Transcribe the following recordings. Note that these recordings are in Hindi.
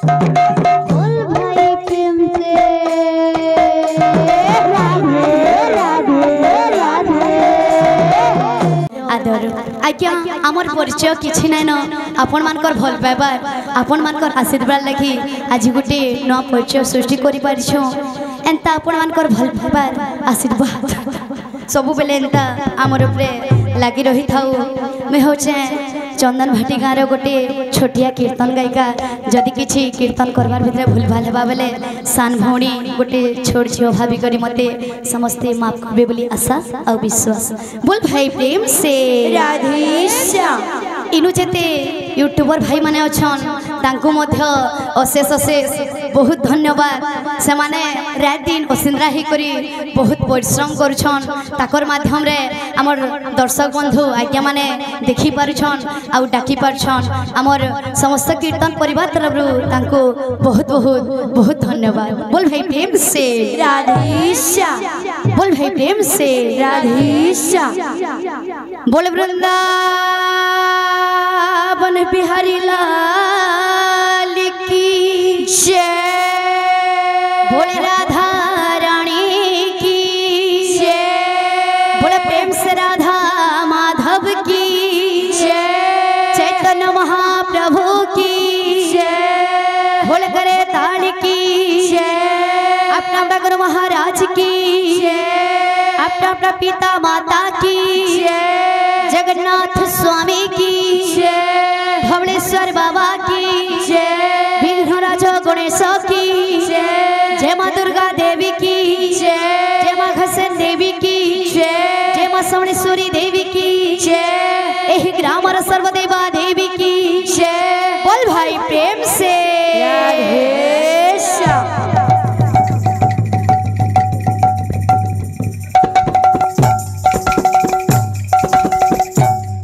बोल भाई प्रेम से राधे राधे राधे। आदर आज्ञा आमर परिचय किछि नाइन आपण मानकर भल पाइबार आपण मानकर आशीर्वाद लगी आज गोटे न परिचय सृष्टि करि पारिछो एंता आपण मानकर भल पाइबार आशीर्वाद सबु बेले एंता आमर उपरे लागी रही थाउ। मैं होचे चंदन भाटी गाँव गोटे छोटिया कीर्तन गायिका जदि किछि कीर्तन करबार भितर भूल भाल हेबा बेले सान भौणी गोटे छोट झियो भाभी करी मते समस्ते माफ करबे बोली आशा और विश्वास। बोल भाई प्रेम से राधे श्याम। इनु जेते यूट्यूबर भाई माने अछन तांको मध्य अशेष अशेष बहुत धन्यवाद से माने रात दिन ओसिंद्रा ही करी बहुत परिश्रम करुछन ताकर माध्यम रे हमर दर्शक बंधु आज्ञा माने देखि पारुछन आ डाकी पारुछन हमर समस्त कीर्तन परिवार तरफ तांको बहुत बहुत बहुत धन्यवाद। बोल भाई प्रेम से राधे श्याम। बोल भाई प्रेम से राधे श्याम। बोल वृंदावन बिहारी लाल की जय। बोल राधा रानी की जय। बोल प्रेम से राधा माधव की जय। चैतन्य महाप्रभु की जय। बोल करे ताल की जय। अपना अपना गुरु महाराज की जय। अपना अपना पिता माता की जय। जगन्नाथ स्वामी की जय। धवलेश्वर बाबा की जय। विघ्नराज गणेश की जय। जय मां दुर्गा देवी की जय। जय मां घसेन देवी की जय। जय मां समलेश्वरी देवी की जय। एही ग्रामर सर्वदेवा देवी की जय। बोल भाई प्रेम से राधे श्याम।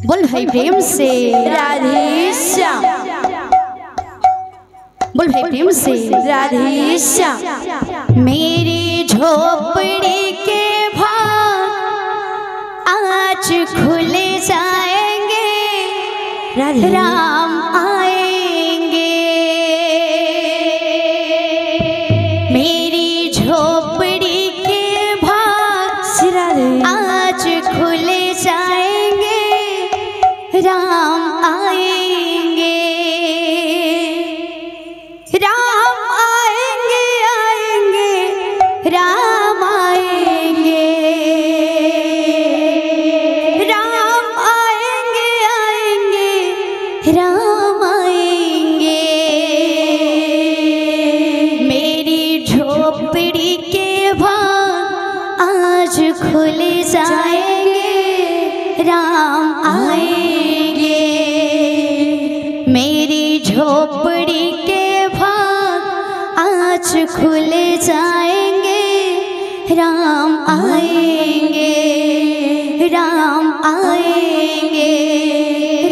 बोल भाई प्रेम से राधे श्याम। बोल भाई प्रेम से राधे श्याम। मेरी झोपड़ी के भाग आज खुल जाएंगे राधे। राम आएंगे। मेरी झोपड़ी के भाग आज खुल जाएंगे राम आएंगे। राम आएंगे आएंगे राम आएंगे। राम आएंगे आएंगे राम आएंगे। मेरी झोपड़ी के भाग आज खुल जाएंगे राम आएंगे। मेरी झोपड़ी के भाग आज खुल जाएंगे राम आएंगे। राम आएंगे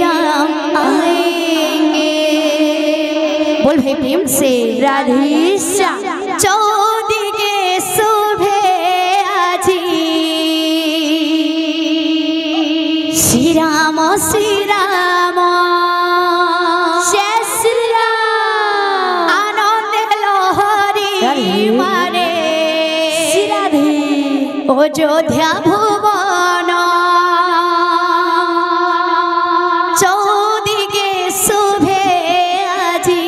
राम आएंगे। बोल भाई प्रेम से राधे श्याम। चौदिगे सुबह आजी श्री राम जय श्री राम। आनंद लहरी मारे राधे। अयोध्या भुवन चौदिगे शुभे আজি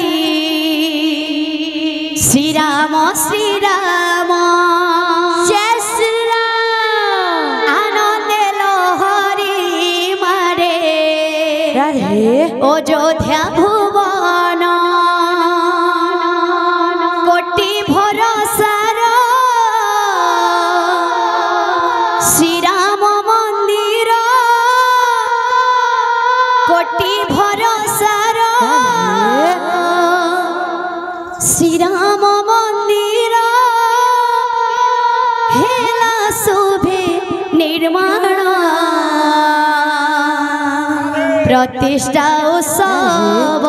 श्री राम जय श्री राम। आनंद लहरी मारे राधे। अयोध्या भुवन कोटि भरोसार श्री राम मंदिर कोटि भरोसार श्री राम मंदिर हेला शुभे निर्माण प्रतिष्ठा उत्सव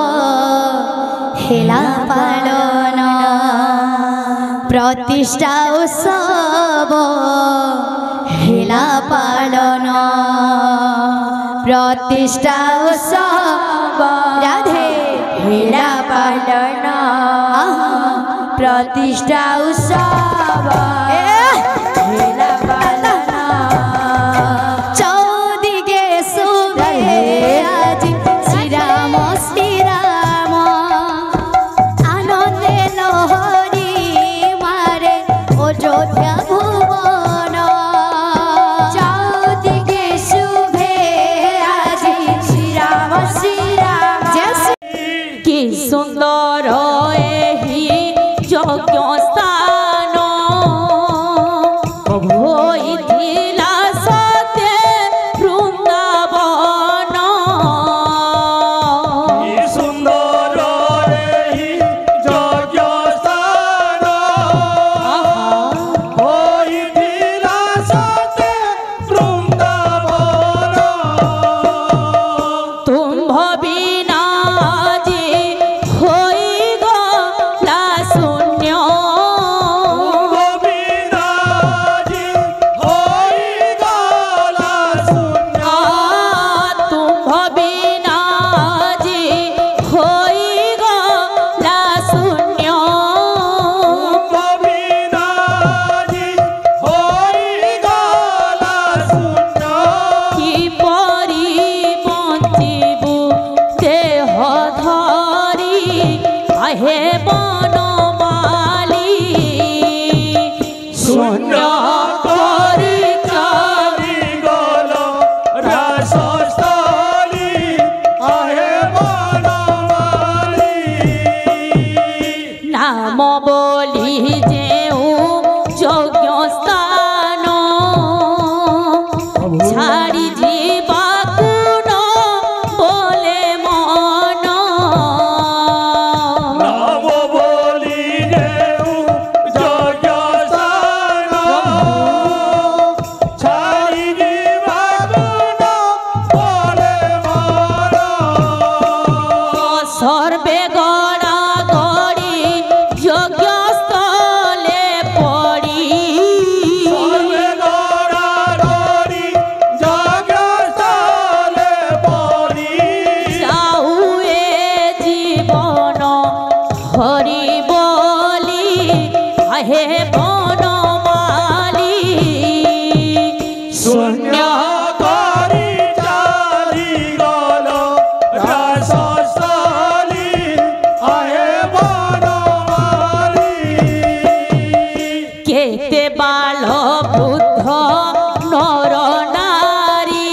हेला पालन प्रतिष्ठा उत्सव हेला पालन प्रतिष्ठा उत्सव राधे हेला पालन प्रतिष्ठा उत्सव हेला पालन चौदिगे शुभे আজি শ্রীরাম শ্রীরাম আনন্দে লহরি মারে অযোধ্যা ভুবন चौदिगे शुभे আজি श्रीराम श्रीराम कि सुंदर एहि यज्ञ स्थान होइथिला सते वृंदावन सुंदर एहि यज्ञ स्थान होइथिला सते वृंदावन तुम बिना जी होई गला शून्य गोविंदाजी होई गला शून्य तुम बिना जी होई गला शून्य गोविंदाजी होई गला शून्य कि परी बंचिबु देह धरी आहे बनमाली शून्य करी चारी गल रासस्थली आहे बनमाली नाम बोली जेऊ यज्ञ स्थान छाड़ी जीवाकु न बोले मन नाम बोली जेऊ यज्ञ स्थान छाड़ी जीवाकु न बोले मन सर्वे गड़ा गड़ी यज्ञ स्थले पड़ी सर्वे गड़ा गड़ी यज्ञ स्थले पड़ी जाऊए जीवन हरि बोली आहे बनमाली शून्य करी चाली गल रासस्थली आहे बनमाली केते बाल वृद्ध नर नारी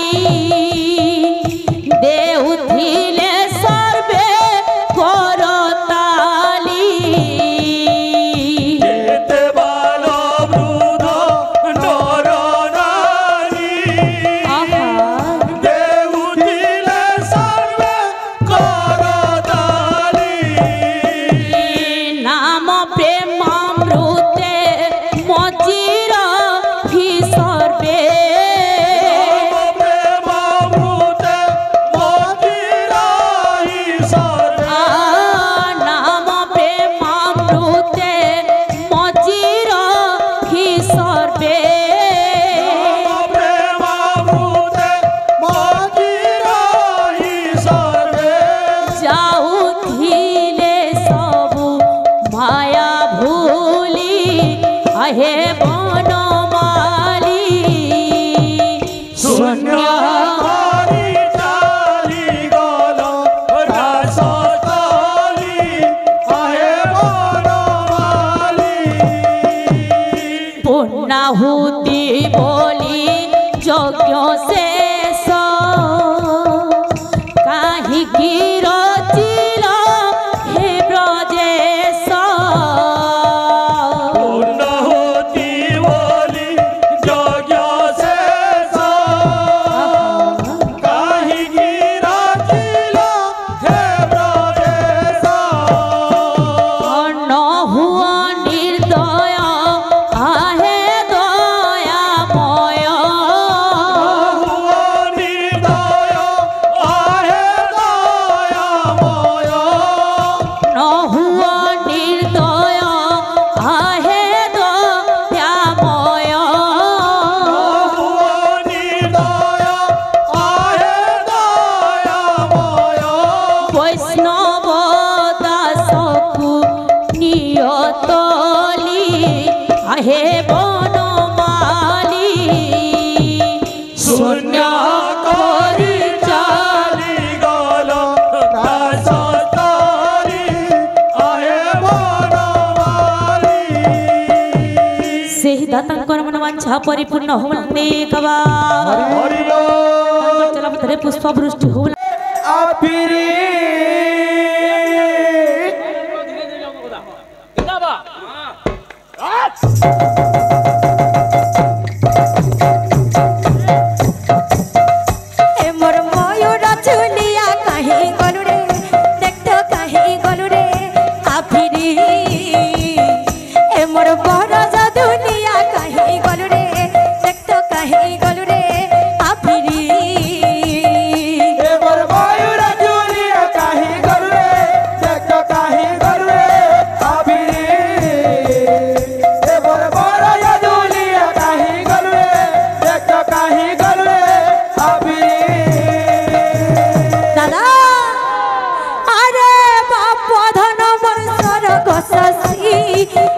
देउथिले सर्वे करताली केते बाल वृद्ध नर नारी देउथिले सर्वे करताली नाम प्रेमामृते मचिर हि सर्वे प्रेमामृते मोतिराही सर्वे नाम प्रेमामृते मचिर हि सर्वे प्रेमामृते मोतिराही सर्वे जाऊथिले सबु माया भूली आहे बनमाली शून्य करी चाली गल रासस्थली आहे बनमाली पूर्णाहुति बोली यज्ञ शेष काहिकी रचिल हे ब्रजेश पूर्णाहुति তলি আহে বনমালী শূন্য করি চালি গল রাসতারি আহে বনমালী ସେହି ଦାତାଙ୍କର ମନବାଞ୍ଛା ପରିପୂର୍ଣ୍ଣ ହଉ କବା ହରି ବୋଲ ଚଲାପଥରେ ପୁଷ୍ପ ବୃଷ୍ଟି ହଉ আপিরি ए मोर मयूर चुलिया कहीं गलु रे देख तो कहीं गलु रे आफिरी ए मोर बरज दुनिया कहीं गलु रे देख तो कहीं गलु रे आफिरी এবার ময়ূর জুলিয়া কাহি গরুরে দেখো কাহি গরুরে আবিরি এবার বড় জুলিয়া কাহি গরুরে দেখো কাহি গরুরে আবিরি দাদা আরে বাপ ধন বর্ষর গসসি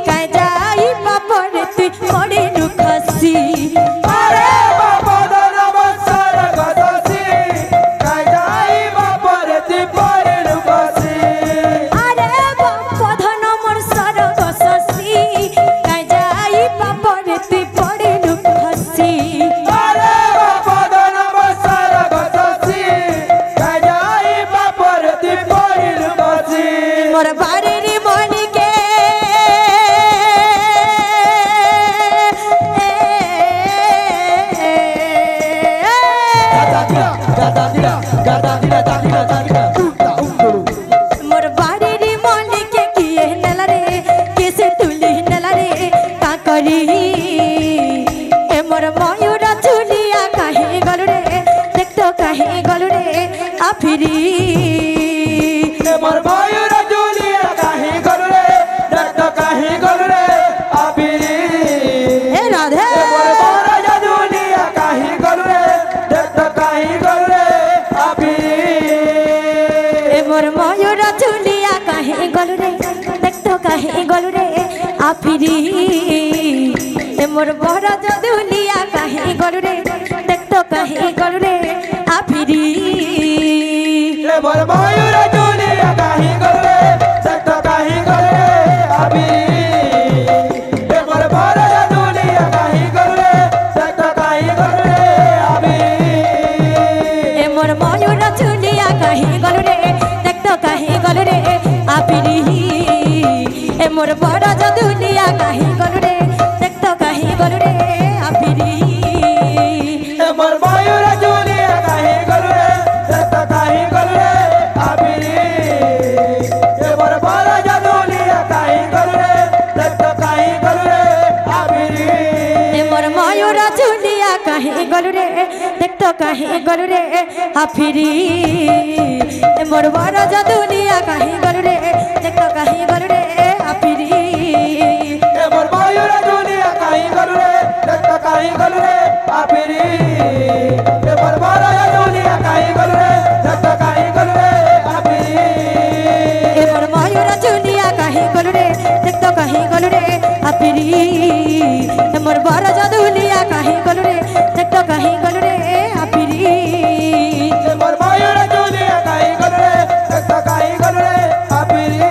কাই যাই বাপরে তুই পড়ে নুখসি আরে বাবা নমস্কার গদসি কাইদাই বাপরে দিপরে লুকসি আরে বাপ ধন বর্ষর গসসি কাই যাই বাপরে তুই পড়ে নুখসি আরে বাবা নমস্কার গদসি কাইদাই বাপরে দিপরে লুকসি মোর বাড়ির মনিকে मोर बाड़ी मलिके किए नला रे किसे तुली नला रे का करी ए मोर मयूर चुलिया कहीं गलु रे देख तो कहीं गलु रे आफिरी এবার ময়ূর জুলিয়া কাহি গরুরে দেখো কাহি গরুরে আবিরি ए राधे এবার বড় জুলিয়া কাহি গরুরে দেখো কাহি গরুরে আবিরি ए मोर मयूर चुलिया कहीं गलु रे देख तो कहीं गलु रे आफिरी ए मोर बड़ दुलिया कहीं गलु रे देख तो कहीं गलु रे आफिरी এবার ময়ূর জুলিয়া কাহি গরুরে দেখো কাহি গরুরে আবিরি এবার বড় জুলিয়া কাহি গরুরে দেখো কাহি গরুরে আবিরি ए मोर मयूर चुलिया कहीं गलु रे देख तो कहीं गलु रे आफिरी ए मोर बड़ दुलिया कहीं गलु रे देख तो कहीं गलु रे आफिरी এবার ময়ূর জুলিয়া কাহি গরুরে দেখো কাহি গরুরে আবিরি এবার বড় জুলিয়া কাহি গরুরে দেখো কাহি গরুরে আবিরি ए मोर मयूर चुलिया कहीं गलु रे देख तो कहीं गलु रे आफिरी ए मोर बड़ दुलिया कहीं गलु रे देख तो कहीं गलु रे आफिरी এবার ময়ূর জুলিয়া কাহি গরুরে দেখো কাহি গরুরে আবিরি এবার বড় জুলিয়া কাহি গরুরে দেখো কাহি গরুরে আবিরি ए मोर मयूर चुलिया कहीं गलु रे देख तो कहीं गलु रे आफिरी ए मोर बड़ दुलिया कहीं गलु रे देख तो कहीं गलु रे आफिरी এবার ময়ূর জুলিয়া কাহি গরুরে দেখো কাহি গরুরে আবিরি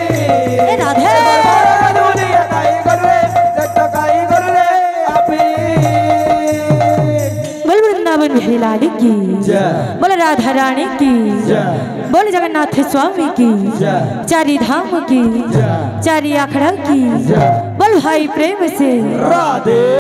ए राधे এবার বড় জুলিয়া কাহি গরুরে দেখো কাহি গরুরে আবিরি बोल वृंदावन बिहारी लाल की जय बोल राधा रानी की जय बोल जगन्नाथ स्वामी की जय चारी धाम की जय चारी आखड़ा की जय बोल भाई प्रेम से राधे